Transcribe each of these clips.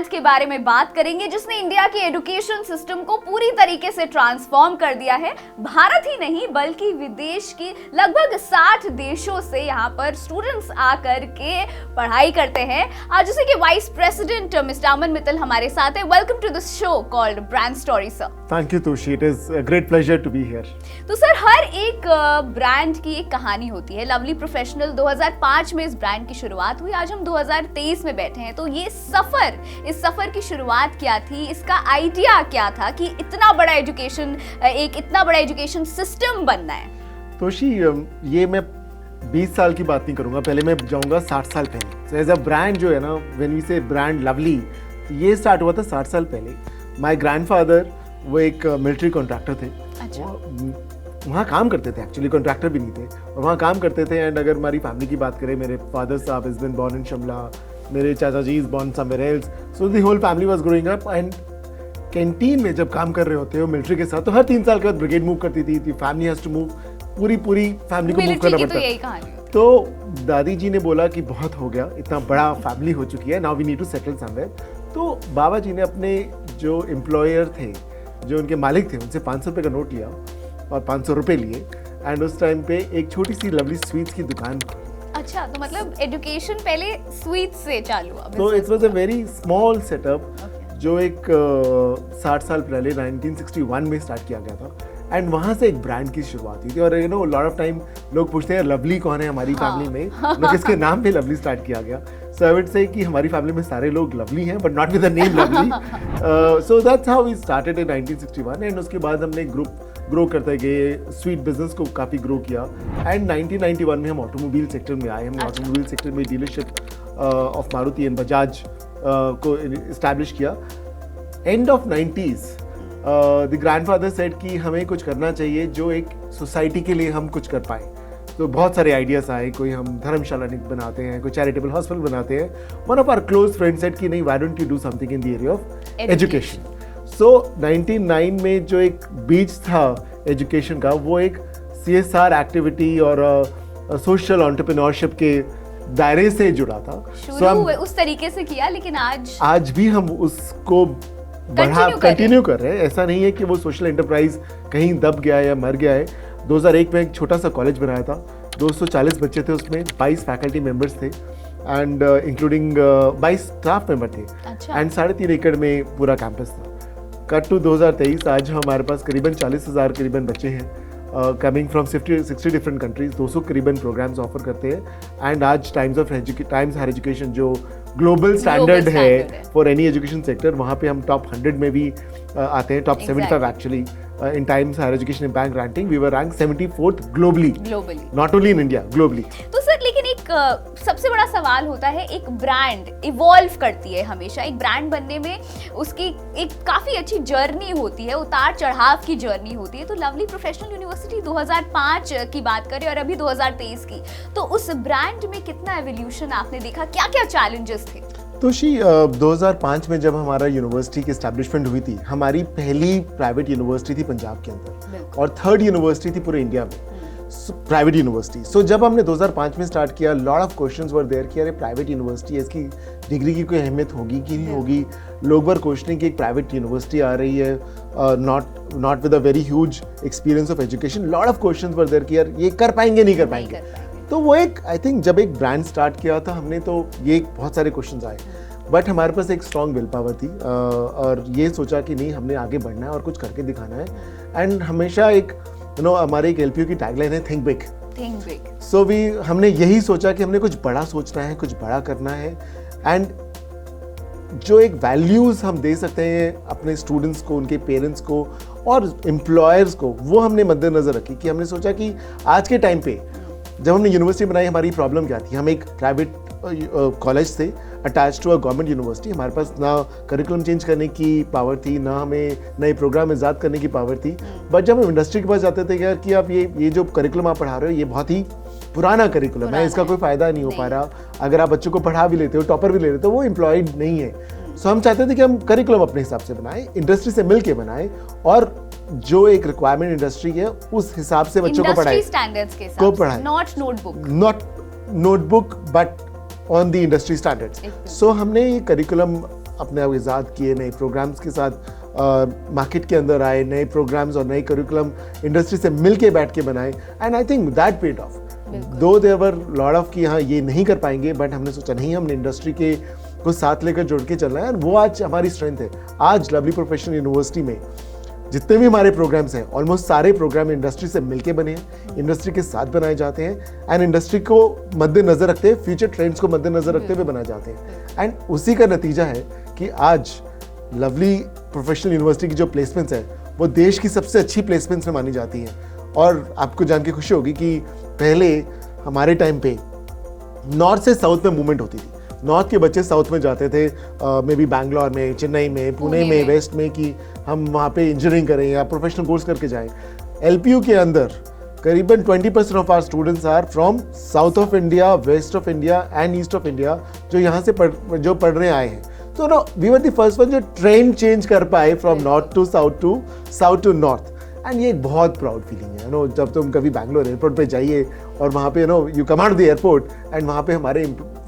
Brand के बारे में बात करेंगे जिसने इंडिया के एजुकेशन सिस्टम को पूरी तरीके से ट्रांसफॉर्म कर दिया है। भारत ही नहीं बल्कि विदेश की लगभग 60 देशों से यहाँ पर स्टूडेंट्स आकर के पढ़ाई करते हैं। आज जैसे कि vice president mister Aman Mittal हमारे साथ है। Welcome to this show called brand story sir. Thank you Toshi, it is a great pleasure to be here. तो सर हर एक ब्रांड की एक कहानी होती है। लवली प्रोफेशनल 2005 में इस ब्रांड की शुरुआत हुई, आज हम 2023 में बैठे हैं। तो ये इस सफर की शुरुआत क्या थी, इसका आइडिया क्या था कि इतना बड़ा एजुकेशन सिस्टम बनना है? तोशी, ये मैं 20 साल की बात नहीं करूंगा, पहले मैं जाऊंगा 60 साल पहले। सो एज अ ब्रांड जो है ना, व्हेन वी से ब्रांड लवली, ये स्टार्ट हुआ था 60 साल पहले। माय ग्रैंडफादर वो एक मिलिट्री कॉन्ट्रैक्टर थे। अच्छा। वहाँ काम करते थे, एक्चुअली कॉन्ट्रैक्टर भी नहीं थे और वहाँ काम करते थे। एंड अगर हमारी फैमिली की बात करें, मेरे फादर साहब is been born in Shimla, मेरे चाचा जी is born somewhere else, so the whole family was growing up. And canteen में जब काम कर रहे होते हो मिलिट्री के साथ, तो हर 3 साल के बाद ब्रिगेड मूव करती थी, फैमिली हैज टू मूव, पूरी फैमिली को मूव करना पड़ता है। तो दादी जी ने बोला कि बहुत हो गया, इतना बड़ा फैमिली हो चुकी है, now we need to settle somewhere. तो बाबा जी ने अपने जो एम्प्लॉयर थे, जो उनके मालिक थे, उनसे 500 रुपये का नोट लिया और 500 रुपये लिए एंड उस टाइम पे एक छोटी सी लवली स्वीट्स की दुकान। अच्छा, तो मतलब एजुकेशन पहले स्वीट्स से चालू हुआ। तो it was a very small setup जो एक 60 साल पहले 1961 में स्टार्ट किया गया था। एंड वहाँ से एक ब्रांड की शुरुआत हुई थी। और you know lot of time लोग पूछते हैं लवली कौन है हमारी फैमिली में, मतलब किसके नाम पे लवली स्टार्ट किया गया। सो आई वुड से कि हमारी फैमिली में सारे लोग लवली हैं, but not with the name lovely. So that's how we started in 1961। And उसके बाद हमने ग्रो करते गए, स्वीट बिजनेस को काफ़ी ग्रो किया। एंड 1991 में हम ऑटोमोबाइल सेक्टर में आए। हमने ऑटोमोबाइल सेक्टर में dealership of Maruti and Bajaj को इस्टेब्लिश किया। End of 90s the grandfather said कि हमें कुछ करना चाहिए जो एक सोसाइटी के लिए हम कुछ कर पाए। तो बहुत सारे आइडियाज आए, कोई हम धर्मशाला बनाते हैं, कोई चैरिटेबल हॉस्पिटल बनाते हैं। One of our close friend said कि नहीं, why don't you do something in the area of education. So 99 में जो एक बीज था एजुकेशन का, वो एक CSR एक्टिविटी और सोशल एंटरप्रेन्योरशिप के दायरे से जुड़ा था। उस तरीके से किया, लेकिन आज भी हम उसको कंटिन्यू कर रहे हैं। ऐसा नहीं है कि वो सोशल एंटरप्राइज कहीं दब गया या मर गया है। 2001 में एक छोटा सा कॉलेज बनाया था, 240 बच्चे थे उसमें, 22 फैकल्टी मेंबर्स थे एंड इंक्लूडिंग 22 स्टाफ मेंबर थे। अच्छा। एंड 3.5 एकड़ में पूरा कैंपस था। कट टू 2023, आज हमारे पास करीबन 40,000 करीबन बच्चे हैं, कमिंग फ्रॉम 60 डिफरेंट कंट्रीज। 200 करीबन प्रोग्राम्स ऑफर करते हैं। एंड आज टाइम्स हायर एजुकेशन जो ग्लोबल स्टैंडर्ड है फॉर एनी एजुकेशन सेक्टर, वहाँ पे हम टॉप 100 में भी आते हैं, top 75 actually. in Times Higher Education Impact ranking we were ranked 74th globally, not only in India, globally। तो सर लेकिन एक सबसे बड़ा सवाल होता है, एक ब्रांड इवॉल्व करती है हमेशा। एक ब्रांड बनने में उसकी एक काफी अच्छी जर्नी होती है, उतार चढ़ाव की जर्नी होती है। तो लवली प्रोफेशनल यूनिवर्सिटी 2005 की बात करें और अभी 2023 की, तो उस ब्रांड में कितना एवोल्यूशन आपने देखा, क्या क्या चैलेंजेस थे? तो 2005 में जब हमारा यूनिवर्सिटी की एस्टैब्लिशमेंट हुई थी, हमारी पहली प्राइवेट यूनिवर्सिटी थी पंजाब के अंदर और 3rd यूनिवर्सिटी थी पूरे इंडिया में, प्राइवेट यूनिवर्सिटी। सो जब हमने 2005 में स्टार्ट किया, lot of questions were there कि अरे प्राइवेट यूनिवर्सिटी है, इसकी डिग्री की कोई अहमियत होगी कि नहीं होगी। लोग वर क्वेश्चनिंग कि एक प्राइवेट यूनिवर्सिटी आ रही है, not with a very huge experience of education. Lot of questions were there कि यार ये कर पाएंगे नहीं कर पाएंगे। तो वो एक आई थिंक जब एक ब्रांड स्टार्ट किया था हमने, तो ये बहुत सारे क्वेश्चंस आए, बट हमारे पास एक स्ट्रॉन्ग विल पावर थी और ये सोचा कि नहीं, हमने आगे बढ़ना है और कुछ करके दिखाना है। एंड हमेशा एक हमारे एक LPU की टैगलाइन है, थिंक बिग। सो हमने यही सोचा कि हमने कुछ बड़ा सोचना है, कुछ बड़ा करना है। एंड जो एक वैल्यूज हम दे सकते हैं अपने स्टूडेंट्स को, उनके पेरेंट्स को और एम्प्लॉयर्स को, वो हमने मद्देनजर रखी। कि हमने सोचा कि आज के टाइम पे जब हमने यूनिवर्सिटी बनाई, हमारी प्रॉब्लम क्या थी? हम एक प्राइवेट कॉलेज थे attach to a government university. हमारे पास ना करिकुलम चेंज करने की पावर थी, ना हमें नए प्रोग्राम ईजाद करने की पावर थी। बट जब हम इंडस्ट्री के पास जाते थे यार कि आप ये जो करिकुलम आप पढ़ा रहे हो, ये बहुत ही पुराना करिकुलम है, इसका कोई फायदा नहीं हो पा रहा। अगर आप बच्चों को पढ़ा भी लेते हो, टॉपर भी ले लेते हो, वो एम्प्लॉयड नहीं है। सो हम चाहते थे कि हम करिकुलम अपने हिसाब से बनाएं, इंडस्ट्री से मिल के बनाएं और जो एक रिक्वायरमेंट इंडस्ट्री है उस हिसाब से बच्चों को पढ़ाएं, not notebook but on the industry standards. So हमने ये करिकुलम अपने आप ईजाद किए, नए प्रोग्राम्स के साथ मार्केट के अंदर आए, नए प्रोग्राम्स और नए करिकुलम इंडस्ट्री से मिल के बैठ के बनाए, and I think that paid of. दो देयर वर लॉट ऑफ कि हाँ ये नहीं कर पाएंगे, बट हमने सोचा नहीं, हमने इंडस्ट्री के को साथ लेकर जुड़ के चलना है, और वो आज हमारी स्ट्रेंथ है। आज लवली प्रोफेशनल यूनिवर्सिटी में जितने भी हमारे प्रोग्राम्स हैं, ऑलमोस्ट सारे प्रोग्राम इंडस्ट्री से मिलके बने हैं, इंडस्ट्री के साथ बनाए जाते हैं, एंड इंडस्ट्री को मद्देनजर रखते हैं, फ्यूचर ट्रेंड्स को मद्देनजर रखते हुए बनाए जाते हैं। एंड उसी का नतीजा है कि आज लवली प्रोफेशनल यूनिवर्सिटी की जो प्लेसमेंट्स है वो देश की सबसे अच्छी प्लेसमेंट्स में मानी जाती हैं। और आपको जान के खुशी होगी कि पहले हमारे टाइम पे नॉर्थ से साउथ में मूवमेंट होती थी। नॉर्थ के बच्चे साउथ में जाते थे, मे बी बैंगलोर में, चेन्नई में, पुणे में, वेस्ट में, कि हम वहाँ पे इंजीनियरिंग करें या प्रोफेशनल कोर्स करके जाएं। एलपीयू के अंदर करीबन 20% of our students are from south of India, west of India and east of India, जो यहाँ से पढ़ने आए हैं। तो no, we were the first one जो ट्रेंड चेंज कर पाए from north to south to north. And ये एक बहुत प्राउड फीलिंग है, नो, जब तुम कभी बैंगलोर एयरपोर्ट पे जाइए और वहाँ पे you come out the airport and वहाँ पे हमारे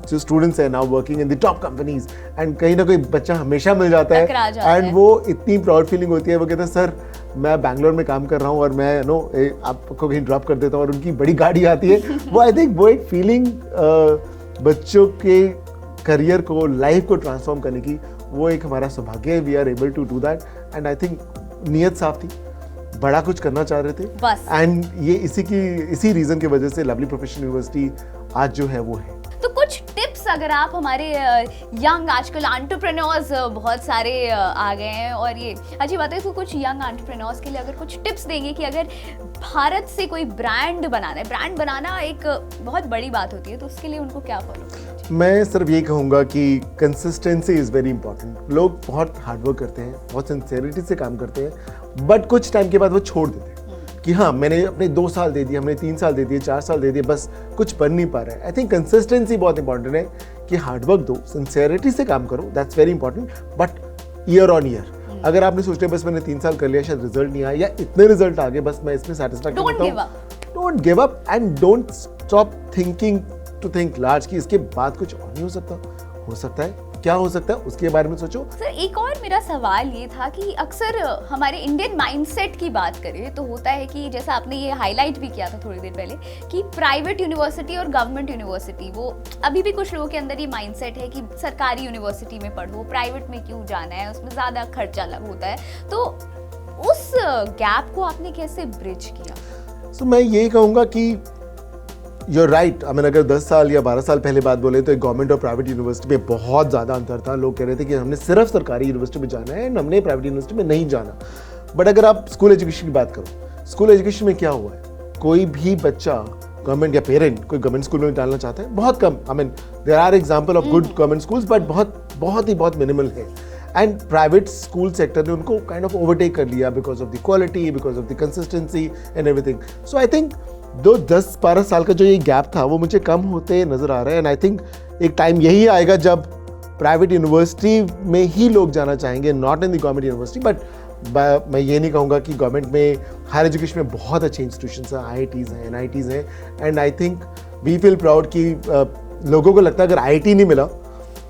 जो स्टूडेंट्स हैं now working in the top companies, and कहीं ना कोई बच्चा हमेशा मिल जाता है, एंड वो इतनी प्राउड फीलिंग होती है। वो कहते हैं सर मैं बैंगलोर में काम कर रहा हूँ और मैं आपको कहीं ड्रॉप कर देता हूँ, और उनकी बड़ी गाड़ी आती है। वो आई थिंक वो एक फीलिंग बच्चों के करियर को, लाइफ को ट्रांसफॉर्म करने की, वो एक हमारा सौभाग्य है। We are able to do that, and I think नीयत साफ थी, बड़ा कुछ करना चाह रहे थे बस, एंड ये इसी रीजन की वजह से लवली प्रोफेशनल यूनिवर्सिटी आज जो है वो है। तो कुछ टिप्स अगर आप हमारे यंग, आजकल एंटरप्रेन्योर्स बहुत सारे आ गए हैं, और ये अच्छी बात है, तो कुछ यंग एंटरप्रेन्योर्स के लिए अगर कुछ टिप्स देंगे कि अगर भारत से कोई ब्रांड बनाना है, ब्रांड बनाना एक बहुत बड़ी बात होती है, तो उसके लिए उनको क्या फॉलो करना चाहिए? मैं सिर्फ ये कहूँगा कि कंसिस्टेंसी इज़ वेरी इंपॉर्टेंट। लोग बहुत हार्डवर्क करते हैं, बहुत सिंसेरिटी से काम करते हैं, बट कुछ टाइम के बाद वो छोड़ देते हैं कि हाँ मैंने अपने 2 साल दे दिए, हमने 3 साल दे दिए, 4 साल दे दिए, बस कुछ बन नहीं पा रहा है। आई थिंक कंसिस्टेंसी बहुत इंपॉर्टेंट है कि हार्डवर्क दो, सिंसेरिटी से काम करो, that's very important, but year on year अगर आपने सोच लिया बस मैंने 3 साल कर लिया, शायद रिजल्ट नहीं आया या इतने रिजल्ट आ गए, बस मैं इसमें सैटिस्फैक्शन होता हूं, don't give up and don't stop thinking to think large कि इसके बाद कुछ और नहीं हो सकता है, क्या हो सकता है उसके बारे में सोचो। सर एक और मेरा सवाल ये था कि अक्सर हमारे इंडियन माइंडसेट की बात करें तो होता है कि जैसा आपने ये हाईलाइट भी किया था थोड़ी देर पहले कि प्राइवेट यूनिवर्सिटी और गवर्नमेंट यूनिवर्सिटी, वो अभी भी कुछ लोगों के अंदर ये माइंडसेट है कि सरकारी यूनिवर्सिटी में पढ़ो, प्राइवेट में क्यों जाना है, उसमें ज़्यादा खर्चा लग होता है। तो उस गैप को आपने कैसे ब्रिज किया? सो मैं ये कहूँगा कि You're right. I mean, अगर 10 साल या 12 साल पहले बात बोले तो गवर्नमेंट और प्राइवेट यूनिवर्सिटी में बहुत ज़्यादा अंतर था। लोग कह रहे थे कि हमने सिर्फ सरकारी यूनिवर्सिटी में जाना है एंड हमने प्राइवेट यूनिवर्सिटी में नहीं जाना। बट अगर आप स्कूल एजुकेशन की बात करो, स्कूल एजुकेशन में क्या हुआ है, कोई भी बच्चा गवर्नमेंट या पेरेंट कोई गवर्नमेंट स्कूल में डालना चाहता है, बहुत कम। I mean there are example of good government schools, but बहुत मिनिमल है। एंड प्राइवेट स्कूल सेक्टर ने उनको काइंड ऑफ ओवरटेक कर लिया because of the quality, because of the consistency and everything. So I think 10-12 साल का जो ये गैप था वो मुझे कम होते नजर आ रहा है, एंड आई थिंक एक टाइम यही आएगा जब प्राइवेट यूनिवर्सिटी में ही लोग जाना चाहेंगे, not in the government university. But मैं ये नहीं कहूँगा कि गवर्नमेंट में हायर एजुकेशन में बहुत अच्छे इंस्टीट्यूशंस हैं, IITs हैं, NITs हैं, and I think we feel proud कि लोगों को लगता है अगर IIT नहीं मिला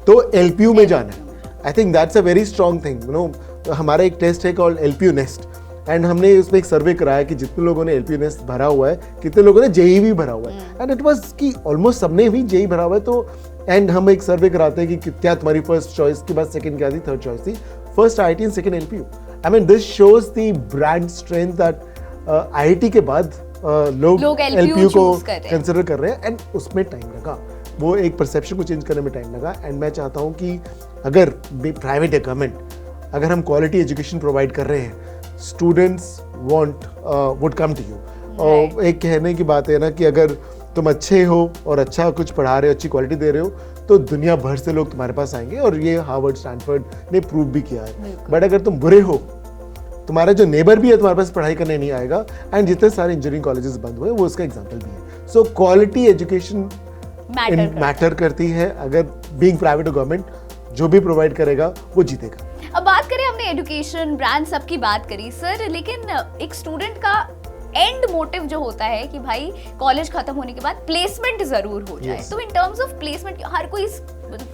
तो LPU में जाना है। I think that's a very strong thing. You know हमारा एक टेस्ट है कॉल्ड LPU नेस्ट, एंड हमने उसमें एक सर्वे कराया कि जितने लोगों ने LPU नेस्ट भरा हुआ है, कितने लोगों ने JEE भी भरा हुआ है, एंड इट वाज कि ऑलमोस्ट सबने ही JEE भरा हुआ है। तो एंड हम एक सर्वे कराते हैं कि क्या तुम्हारी फर्स्ट चॉइस के बाद सेकंड क्या थी, थर्ड चॉइस थी, first IIT and second LPU। I mean this shows the brand strength that IIT के बाद लोग LPU को कंसिडर कर रहे हैं, एंड उसमें टाइम लगा, वो एक परसेप्शन को चेंज करने में टाइम लगा। एंड मैं चाहता हूँ कि अगर प्राइवेट या गवर्नमेंट अगर हम क्वालिटी एजुकेशन प्रोवाइड कर रहे हैं, students would come to you. और एक कहने की बात है ना कि अगर तुम अच्छे हो और अच्छा कुछ पढ़ा रहे हो, अच्छी क्वालिटी दे रहे हो, तो दुनिया भर से लोग तुम्हारे पास आएंगे, और ये हार्वर्ड, स्टैनफोर्ड ने प्रूव भी किया है। बट अगर तुम बुरे हो, तुम्हारा जो नेबर भी है तुम्हारे पास पढ़ाई करने नहीं आएगा, एंड जितने सारे इंजीनियरिंग कॉलेजेस बंद हुए वो उसका एग्जाम्पल भी है। सो क्वालिटी एजुकेशन मैटर करती है। अगर बीइंग प्राइवेट और गवर्नमेंट जो भी प्रोवाइड करेगा वो जीतेगा। अब बात करें, हमने एजुकेशन, ब्रांड सबकी बात करी सर, लेकिन एक स्टूडेंट का एंड मोटिव जो होता है कि भाई कॉलेज खत्म होने के बाद प्लेसमेंट जरूर हो जाए। Yes. तो इन टर्म्स ऑफ प्लेसमेंट हर कोई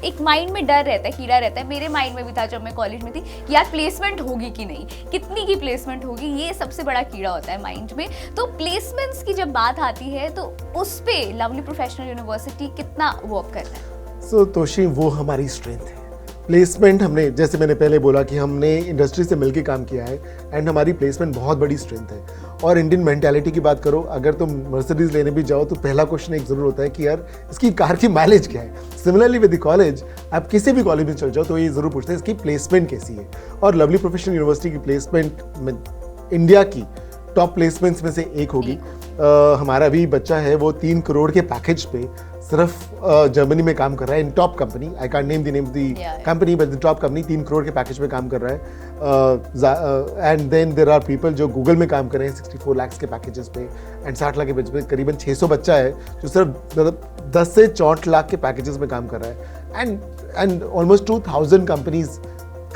एक माइंड में डर रहता है, कीड़ा रहता है, मेरे माइंड में भी था जब मैं कॉलेज में थी कि यार प्लेसमेंट होगी कि नहीं, कितनी की प्लेसमेंट होगी, ये सबसे बड़ा कीड़ा होता है माइंड में। तो प्लेसमेंट्स की जब बात आती है तो उस पे लवली प्रोफेशनल यूनिवर्सिटी कितना वर्क कर रहा है? सो तोशी, वो हमारी स्ट्रेंथ है। प्लेसमेंट हमने, जैसे मैंने पहले बोला कि हमने इंडस्ट्री से मिलकर काम किया है एंड हमारी प्लेसमेंट बहुत बड़ी स्ट्रेंथ है। और इंडियन मेंटालिटी की बात करो, अगर तुम मर्सिडीज लेने भी जाओ तो पहला क्वेश्चन एक जरूर होता है कि यार इसकी कार की माइलेज क्या है। सिमिलरली विद द कॉलेज, आप किसी भी कॉलेज में चल जाओ तो ये जरूर पूछते हैं इसकी प्लेसमेंट कैसी है। और लवली प्रोफेशनल यूनिवर्सिटी की प्लेसमेंट इंडिया की टॉप प्लेसमेंट्स में से एक होगी। हमारा भी बच्चा है वो 3 करोड़ के पैकेज पे सिर्फ जर्मनी में काम कर रहा है in top company. I can't name the name of the company but the top company 3 crore के पैकेज पे काम कर रहा है। And then there are people जो गूगल में काम कर रहे हैं 64 लाख के पैकेजेस पे एंड 60 लाख के पैकेज पे। करीबन 600 बच्चा है जो सिर्फ 10 से 64 लाख के पैकेजेस में काम कर रहा है। And almost 2000 companies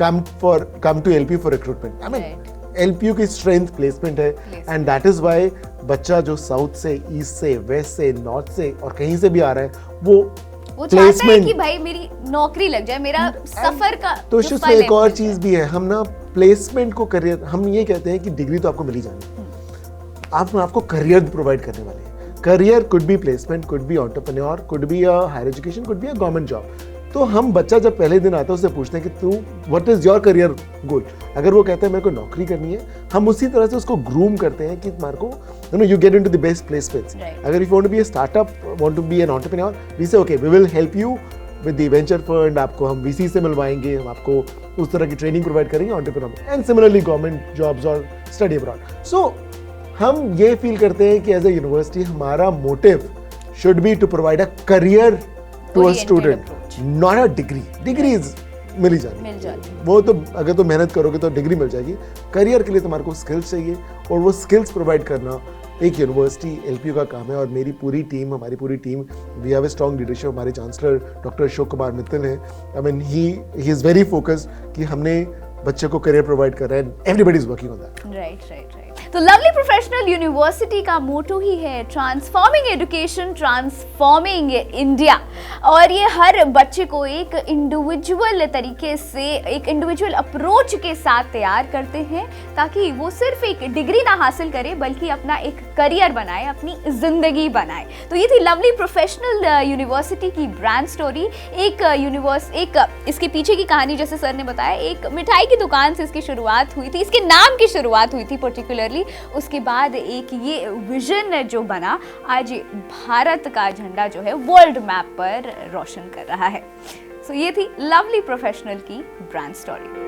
come to LPU for recruitment. I mean LPU की स्ट्रेंथ प्लेसमेंट है एंड दैट इज वाई बच्चा जो साउथ से, ईस्ट से, वेस्ट से, नॉर्थ से और कहीं से भी आ रहा है वो चाहता है कि भाई मेरी नौकरी लग जाए, मेरा सफर का तो उसमें एक और चीज भी है। हम ना प्लेसमेंट को करियर, हम ये कहते हैं कि डिग्री तो आपको मिल ही जानी, आप आपको करियर प्रोवाइड करने वाले हैं। Career could be placement, could be entrepreneur, could be a higher education, could be a government job. तो हम बच्चा जब पहले दिन आता है उससे पूछते हैं कि तू what is your career goal. अगर वो कहता है मेरे को नौकरी करनी है, हम उसी तरह से उसको ग्रूम करते हैं कि मार को you get into the best placements. अगर if you want to be a startup, want to be an entrepreneur, we say okay we will help you with the venture fund, आपको हम वीसी से मिलवाएंगे, हम आपको उस तरह की ट्रेनिंग प्रोवाइड करेंगे entrepreneur and similarly government jobs और स्टडी अब्रॉड। सो हम ये फील करते हैं कि एज अ यूनिवर्सिटी हमारा motive should be to provide a career to a student, not a degree. Degrees मिल जाती, वो तो अगर तुम मेहनत करोगे तो डिग्री मिल जाएगी। करियर के लिए तुम्हारे को स्किल्स चाहिए और वो स्किल्स प्रोवाइड करना एक यूनिवर्सिटी एलपीयू का काम है। और मेरी पूरी टीम, हमारी पूरी team, we have a strong leadership. हमारे चांसलर डॉक्टर अशोक कुमार मित्तल हैं। I mean he is very focused कि हमने बच्चे को करियर प्रोवाइड कर रहा है। Everybody is working on that. Right. तो लवली प्रोफेशनल यूनिवर्सिटी का मोटो ही है ट्रांसफॉर्मिंग एजुकेशन, ट्रांसफॉर्मिंग इंडिया। और ये हर बच्चे को एक इंडिविजुअल तरीके से, एक इंडिविजुअल अप्रोच के साथ तैयार करते हैं ताकि वो सिर्फ एक डिग्री ना हासिल करे बल्कि अपना एक करियर बनाए, अपनी जिंदगी बनाए। तो ये थी लवली प्रोफेशनल यूनिवर्सिटी की ब्रांड स्टोरी। एक इसके पीछे की कहानी, जैसे सर ने बताया, एक मिठाई की दुकान से इसकी शुरुआत हुई थी, इसके नाम की शुरुआत हुई थी पर्टिकुलरली। उसके बाद एक ये विजन जो बना, आज भारत का झंडा जो है वर्ल्ड मैप पर रोशन कर रहा है। सो ये थी लवली प्रोफेशनल की ब्रांड स्टोरी।